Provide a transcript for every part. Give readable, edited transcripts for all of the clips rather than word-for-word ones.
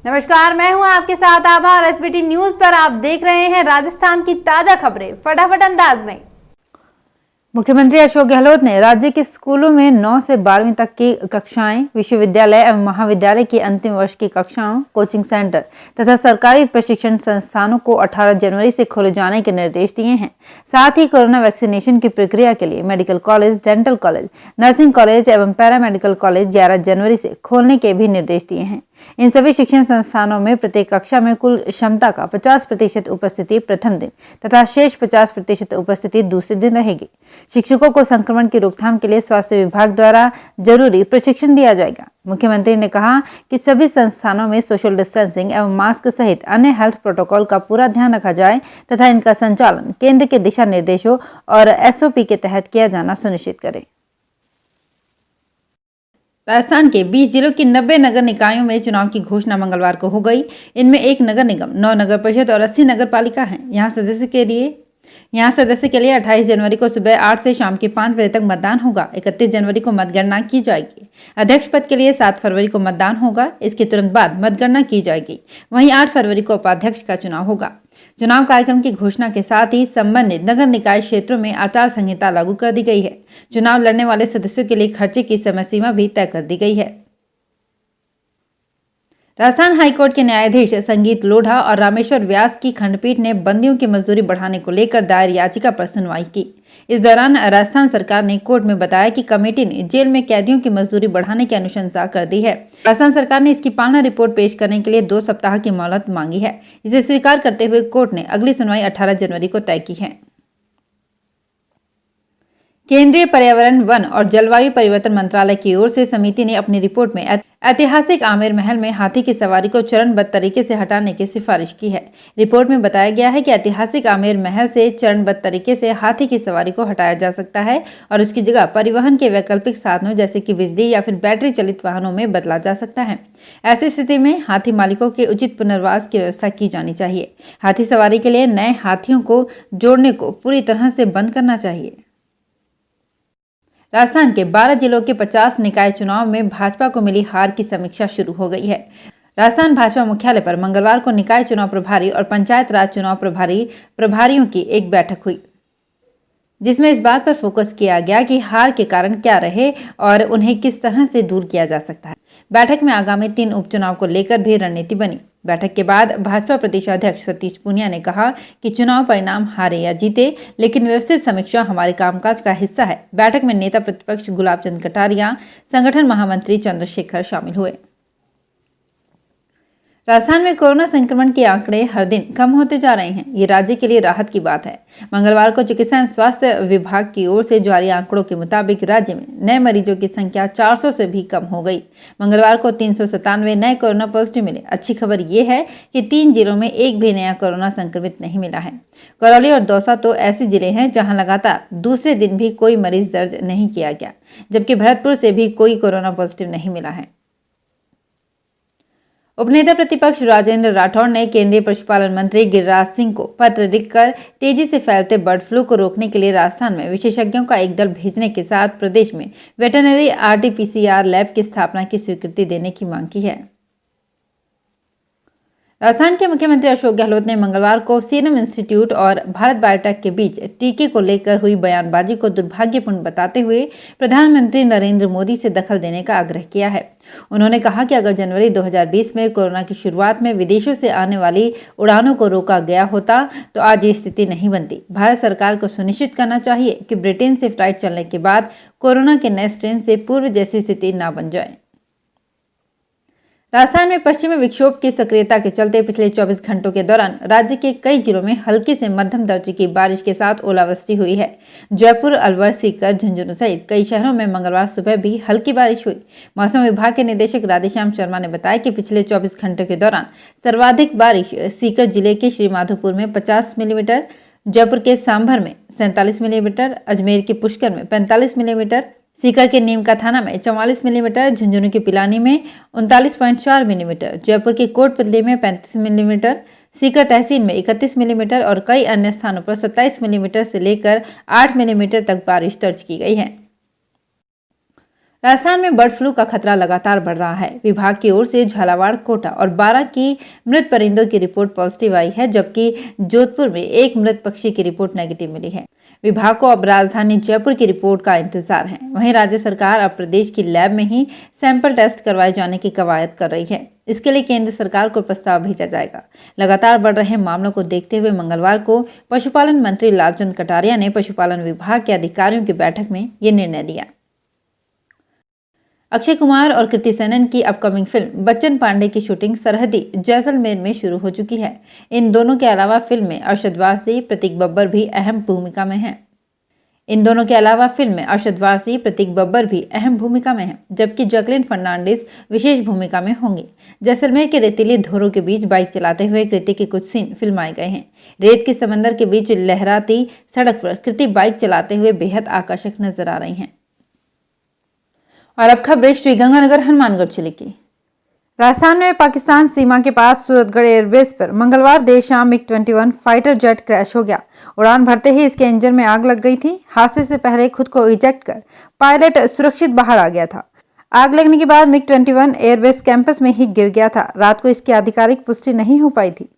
नमस्कार, मैं हूं आपके साथ आभा और एसबीटी न्यूज पर आप देख रहे हैं राजस्थान की ताजा खबरें फटाफट अंदाज में। मुख्यमंत्री अशोक गहलोत ने राज्य के स्कूलों में 9 से 12वीं तक की कक्षाएं, विश्वविद्यालय एवं महाविद्यालय की अंतिम वर्ष की कक्षाओं, कोचिंग सेंटर तथा सरकारी प्रशिक्षण संस्थानों को 18 जनवरी से खोले जाने के निर्देश दिए हैं। साथ ही कोरोना वैक्सीनेशन की प्रक्रिया के लिए medical college, dental college, nursing college एवं पैरामेडिकल कॉलेज 11 जनवरी से खोलने के भी निर्देश दिए हैं। इन सभी शिक्षण संस्थानों में प्रत्येक कक्षा में कुल क्षमता का 50% उपस्थिति प्रथम दिन तथा शेष 50% उपस्थिति दूसरे दिन रहेगी। शिक्षकों को संक्रमण की रोकथाम के लिए स्वास्थ्य विभाग द्वारा जरूरी प्रशिक्षण दिया जाएगा। मुख्यमंत्री ने कहा कि सभी संस्थानों में सोशल डिस्टेंसिंग एवं मास्क सहित अन्य हेल्थ प्रोटोकॉल का पूरा ध्यान रखा जाए तथा इनका संचालन केंद्र के दिशा निर्देशों और एसओपी के तहत किया जाना सुनिश्चित करें। राजस्थान के 20 जिलों की 90 नगर निकायों में चुनाव की घोषणा मंगलवार को हो गई। इनमें 1 नगर निगम, 9 नगर परिषद और 80 नगर पालिका हैं। यहाँ सदस्य के लिए 28 जनवरी को सुबह 8 से शाम के 5 बजे तक मतदान होगा। 31 जनवरी को मतगणना की जाएगी। अध्यक्ष पद के लिए 7 फरवरी को मतदान होगा। इसके तुरंत बाद मतगणना की जाएगी। वहीं 8 फरवरी को उपाध्यक्ष का चुनाव होगा। चुनाव कार्यक्रम की घोषणा के साथ ही संबंधित नगर निकाय क्षेत्रों में आचार संहिता लागू कर दी गई है। चुनाव लड़ने वाले सदस्यों के लिए खर्चे की समय सीमा भी तय कर दी गई है। राजस्थान हाईकोर्ट के न्यायाधीश संगीत लोढ़ा और रामेश्वर व्यास की खंडपीठ ने बंदियों की मजदूरी बढ़ाने को लेकर दायर याचिका पर सुनवाई की। इस दौरान राजस्थान सरकार ने कोर्ट में बताया कि कमेटी ने जेल में कैदियों की मजदूरी बढ़ाने की अनुशंसा कर दी है। राजस्थान सरकार ने इसकी पालना रिपोर्ट पेश करने के लिए 2 सप्ताह की मोहलत मांगी है। इसे स्वीकार करते हुए कोर्ट ने अगली सुनवाई 18 जनवरी को तय की है। केंद्रीय पर्यावरण, वन और जलवायु परिवर्तन मंत्रालय की ओर से समिति ने अपनी रिपोर्ट में ऐतिहासिक आमेर महल में हाथी की सवारी को चरणबद्ध तरीके से हटाने की सिफारिश की है। रिपोर्ट में बताया गया है कि ऐतिहासिक आमेर महल से चरणबद्ध तरीके से हाथी की सवारी को हटाया जा सकता है और उसकी जगह परिवहन के वैकल्पिक साधनों जैसे कि बिजली या फिर बैटरी चलित वाहनों में बदला जा सकता है। ऐसी स्थिति में हाथी मालिकों के उचित पुनर्वास की व्यवस्था की जानी चाहिए। हाथी सवारी के लिए नए हाथियों को जोड़ने को पूरी तरह से बंद करना चाहिए। राजस्थान के 12 जिलों के 50 निकाय चुनाव में भाजपा को मिली हार की समीक्षा शुरू हो गई है। राजस्थान भाजपा मुख्यालय पर मंगलवार को निकाय चुनाव प्रभारी और पंचायत राज चुनाव प्रभारियों की एक बैठक हुई, जिसमें इस बात पर फोकस किया गया कि हार के कारण क्या रहे और उन्हें किस तरह से दूर किया जा सकता है। बैठक में आगामी 3 उपचुनाव को लेकर भी रणनीति बनी। बैठक के बाद भाजपा प्रदेशाध्यक्ष सतीश पूनिया ने कहा कि चुनाव परिणाम हारे या जीते, लेकिन व्यवस्थित समीक्षा हमारे कामकाज का हिस्सा है। बैठक में नेता प्रतिपक्ष गुलाब चंद कटारिया, संगठन महामंत्री चंद्रशेखर शामिल हुए। राजस्थान में कोरोना संक्रमण के आंकड़े हर दिन कम होते जा रहे हैं। ये राज्य के लिए राहत की बात है। मंगलवार को चिकित्सा एवं स्वास्थ्य विभाग की ओर से जारी आंकड़ों के मुताबिक राज्य में नए मरीजों की संख्या 400 से भी कम हो गई। मंगलवार को 397 नए कोरोना पॉजिटिव मिले। अच्छी खबर ये है कि 3 जिलों में एक भी नया कोरोना संक्रमित नहीं मिला है। करौली और दौसा तो ऐसे जिले हैं जहां लगातार दूसरे दिन भी कोई मरीज दर्ज नहीं किया गया, जबकि भरतपुर से भी कोई कोरोना पॉजिटिव नहीं मिला है। उपनेता प्रतिपक्ष राजेंद्र राठौड़ ने केंद्रीय पशुपालन मंत्री गिरिराज सिंह को पत्र लिखकर तेजी से फैलते बर्ड फ्लू को रोकने के लिए राजस्थान में विशेषज्ञों का एक दल भेजने के साथ प्रदेश में वेटरनरी RT-PCR लैब की स्थापना की स्वीकृति देने की मांग की है। राजस्थान के मुख्यमंत्री अशोक गहलोत ने मंगलवार को सीरम इंस्टीट्यूट और भारत बायोटेक के बीच टीके को लेकर हुई बयानबाजी को दुर्भाग्यपूर्ण बताते हुए प्रधानमंत्री नरेंद्र मोदी से दखल देने का आग्रह किया है। उन्होंने कहा कि अगर जनवरी 2020 में कोरोना की शुरुआत में विदेशों से आने वाली उड़ानों को रोका गया होता तो आज ये स्थिति नहीं बनती। भारत सरकार को सुनिश्चित करना चाहिए कि ब्रिटेन से फ्लाइट चलने के बाद कोरोना के नए स्ट्रेन से पूर्व जैसी स्थिति न बन जाए। राजस्थान में पश्चिमी विक्षोभ की सक्रियता के चलते पिछले 24 घंटों के दौरान राज्य के कई जिलों में हल्की से मध्यम दर्जे की बारिश के साथ ओलावृष्टि हुई है। जयपुर, अलवर, सीकर, झुंझुनू सहित कई शहरों में मंगलवार सुबह भी हल्की बारिश हुई। मौसम विभाग के निदेशक राधेश्याम शर्मा ने बताया कि पिछले 24 घंटों के दौरान सर्वाधिक बारिश सीकर जिले के श्रीमाधोपुर में 50 मिलीमीटर, जयपुर के सांभर में 47 मिलीमीटर, अजमेर के पुष्कर में 45 मिलीमीटर, सीकर के नीमका थाना में 44 मिलीमीटर, झुंझुनू के पिलानी में 39.4 मिलीमीटर, जयपुर के कोटपतली में 35 मिलीमीटर, सीकर तहसील में 31 मिलीमीटर और कई अन्य स्थानों पर 27 मिलीमीटर से लेकर 8 मिलीमीटर तक बारिश दर्ज की गई है। राजस्थान में बर्ड फ्लू का खतरा लगातार बढ़ रहा है। विभाग की ओर से झालावाड़, कोटा और 12 की मृत परिंदों की रिपोर्ट पॉजिटिव आई है, जबकि जोधपुर में एक मृत पक्षी की रिपोर्ट नेगेटिव मिली है। विभाग को अब राजधानी जयपुर की रिपोर्ट का इंतजार है। वहीं राज्य सरकार अब प्रदेश की लैब में ही सैंपल टेस्ट करवाए जाने की कवायद कर रही है। इसके लिए केंद्र सरकार को प्रस्ताव भेजा जाएगा। लगातार बढ़ रहे मामलों को देखते हुए मंगलवार को पशुपालन मंत्री लालचंद कटारिया ने पशुपालन विभाग के अधिकारियों की बैठक में ये निर्णय लिया। अक्षय कुमार और कृति सेनन की अपकमिंग फिल्म बच्चन पांडे की शूटिंग सरहदी जैसलमेर में शुरू हो चुकी है। इन दोनों के अलावा फिल्म में अरशद वारसी, प्रतीक बब्बर भी अहम भूमिका में हैं। जबकि जैकलिन फर्नांडिस विशेष भूमिका में होंगी। जैसलमेर के रेतीली धोरों के बीच बाइक चलाते हुए कृति के कुछ सीन फिल्माए गए हैं। रेत के समंदर के बीच लहराती सड़क पर कृति बाइक चलाते हुए बेहद आकर्षक नजर आ रही हैं। और अब खबरें श्रीगंगानगर हनुमानगढ़ जिले की। राजस्थान में पाकिस्तान सीमा के पास सूरतगढ़ एयरबेस पर मंगलवार देर शाम MiG-21 फाइटर जेट क्रैश हो गया। उड़ान भरते ही इसके इंजन में आग लग गई थी। हादसे से पहले खुद को इजेक्ट कर पायलट सुरक्षित बाहर आ गया था। आग लगने के बाद MiG-21 एयरबेस कैंपस में ही गिर गया था। रात को इसकी आधिकारिक पुष्टि नहीं हो पाई थी।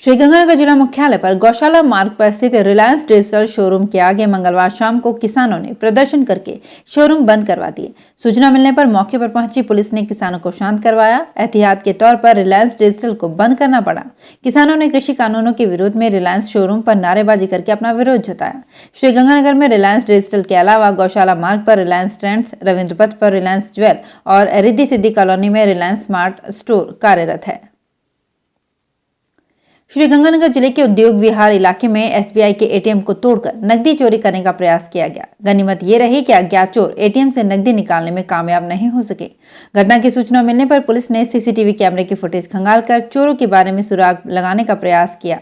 श्रीगंगानगर जिला मुख्यालय पर गौशाला मार्ग पर स्थित रिलायंस डिजिटल शोरूम के आगे मंगलवार शाम को किसानों ने प्रदर्शन करके शोरूम बंद करवा दिए। सूचना मिलने पर मौके पर पहुंची पुलिस ने किसानों को शांत करवाया। एहतियात के तौर पर रिलायंस डिजिटल को बंद करना पड़ा। किसानों ने कृषि कानूनों के विरोध में रिलायंस शोरूम पर नारेबाजी करके अपना विरोध जताया। श्रीगंगानगर में रिलायंस डिजिटल के अलावा गौशाला मार्ग पर रिलायंस ट्रेंड्स, रविंद्र पथ पर रिलायंस ज्वेल और रिद्धि सिद्धि कॉलोनी में रिलायंस स्मार्ट स्टोर कार्यरत है। श्रीगंगानगर जिले के उद्योग विहार इलाके में SBI के ATM को तोड़कर नकदी चोरी करने का प्रयास किया गया। गनीमत ये रही कि अज्ञात चोर ATM से नकदी निकालने में कामयाब नहीं हो सके। घटना की सूचना मिलने पर पुलिस ने CCTV कैमरे की फुटेज खंगालकर चोरों के बारे में सुराग लगाने का प्रयास किया।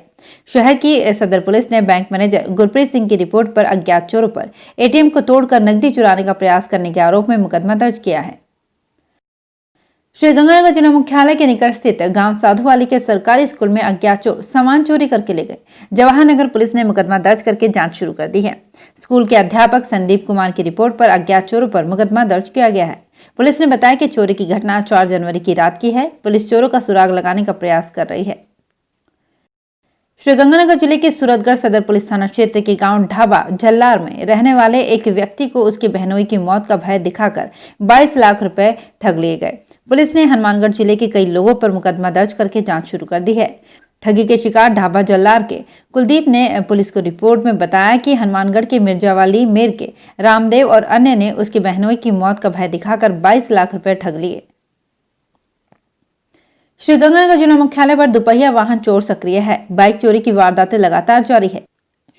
शहर की सदर पुलिस ने बैंक मैनेजर गुरप्रीत सिंह की रिपोर्ट पर अज्ञात चोरों पर ATM को तोड़कर नकदी चुराने का प्रयास करने के आरोप में मुकदमा दर्ज किया है। श्रीगंगानगर जिला मुख्यालय के निकट स्थित गांव साधुवाली के सरकारी स्कूल में अज्ञात चोर सामान चोरी करके ले गए। जवाहर नगर पुलिस ने मुकदमा दर्ज करके जांच शुरू कर दी है। स्कूल के अध्यापक संदीप कुमार की रिपोर्ट पर अज्ञात चोरों पर मुकदमा दर्ज किया गया है। पुलिस ने बताया कि चोरी की घटना 4 जनवरी की रात की है। पुलिस चोरों का सुराग लगाने का प्रयास कर रही है। श्रीगंगानगर जिले के सूरतगढ़ सदर पुलिस थाना क्षेत्र के गांव ढाबा जल्लार में रहने वाले एक व्यक्ति को उसके बहनोई की मौत का भय दिखाकर 22 लाख रुपए ठग लिए गए। पुलिस ने हनुमानगढ़ जिले के कई लोगों पर मुकदमा दर्ज करके जांच शुरू कर दी है। ठगी के शिकार ढाबा जल्लार के कुलदीप ने पुलिस को रिपोर्ट में बताया कि हनुमानगढ़ के मिर्जावाली मेर के रामदेव और अन्य ने उसकी बहनोई की मौत का भय दिखाकर 22 लाख रुपए ठग लिए। श्रीगंगानगर जिला मुख्यालय पर दुपहिया वाहन चोर सक्रिय है। बाइक चोरी की वारदातें लगातार जारी है।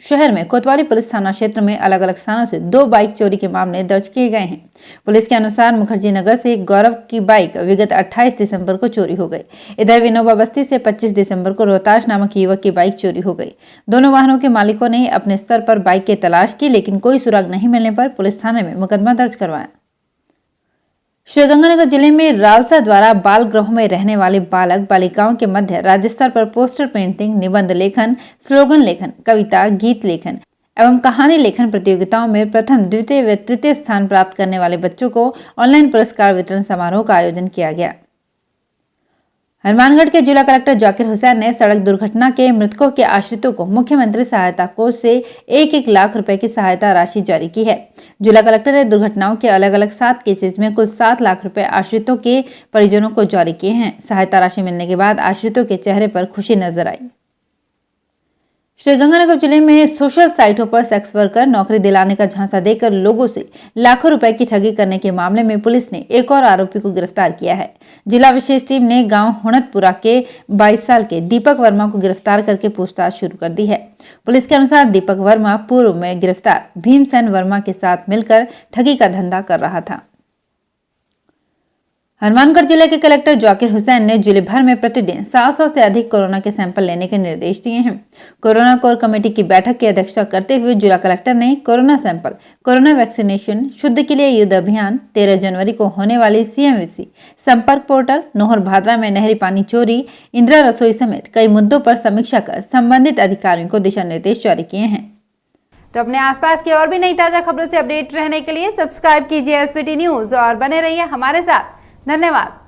शहर में कोतवाली पुलिस थाना क्षेत्र में अलग अलग स्थानों से 2 बाइक चोरी के मामले दर्ज किए गए हैं। पुलिस के अनुसार मुखर्जी नगर से गौरव की बाइक विगत 28 दिसंबर को चोरी हो गई। इधर विनोबा बस्ती से 25 दिसंबर को रोहताश नामक युवक की बाइक चोरी हो गई। दोनों वाहनों के मालिकों ने अपने स्तर पर बाइक की तलाश की, लेकिन कोई सुराग नहीं मिलने पर पुलिस थाने में मुकदमा दर्ज करवाया। श्रीगंगानगर जिले में रालसा द्वारा बाल गृहों में रहने वाले बालक बालिकाओं के मध्य राज्य स्तर पर पोस्टर पेंटिंग, निबंध लेखन, स्लोगन लेखन, कविता, गीत लेखन एवं कहानी लेखन प्रतियोगिताओं में प्रथम, द्वितीय व तृतीय स्थान प्राप्त करने वाले बच्चों को ऑनलाइन पुरस्कार वितरण समारोह का आयोजन किया गया। हनुमानगढ़ के जिला कलेक्टर जाकिर हुसैन ने सड़क दुर्घटना के मृतकों के आश्रितों को मुख्यमंत्री सहायता कोष से 1-1 लाख रुपए की सहायता राशि जारी की है। जिला कलेक्टर ने दुर्घटनाओं के अलग अलग 7 केसेस में कुल 7 लाख रुपए आश्रितों के परिजनों को जारी किए हैं। सहायता राशि मिलने के बाद आश्रितों के चेहरे पर खुशी नजर आई। श्रीगंगानगर जिले में सोशल साइटों पर सेक्स वर्कर नौकरी दिलाने का झांसा देकर लोगों से लाखों रुपए की ठगी करने के मामले में पुलिस ने एक और आरोपी को गिरफ्तार किया है। जिला विशेष टीम ने गांव हुणतपुरा के 22 साल के दीपक वर्मा को गिरफ्तार करके पूछताछ शुरू कर दी है। पुलिस के अनुसार दीपक वर्मा पूर्व में गिरफ्तार भीमसेन वर्मा के साथ मिलकर ठगी का धंधा कर रहा था। हनुमानगढ़ जिले के कलेक्टर जाकिर हुसैन ने जिले भर में प्रतिदिन 700 से अधिक कोरोना के सैंपल लेने के निर्देश दिए हैं। कोरोना कोर कमेटी की बैठक की अध्यक्षता करते हुए जिला कलेक्टर ने कोरोना सैंपल, कोरोना वैक्सीनेशन, शुद्ध के लिए युद्ध अभियान, 13 जनवरी को होने वाली CMVC, संपर्क पोर्टल, नोहर भादरा में नहरी पानी चोरी, इंदिरा रसोई समेत कई मुद्दों पर समीक्षा कर संबंधित अधिकारियों को दिशा निर्देश जारी किए हैं। तो अपने आसपास की और भी नई ताजा खबरों से अपडेट रहने के लिए सब्सक्राइब कीजिए एसबीटी न्यूज और बने रहिए हमारे साथ। धन्यवाद।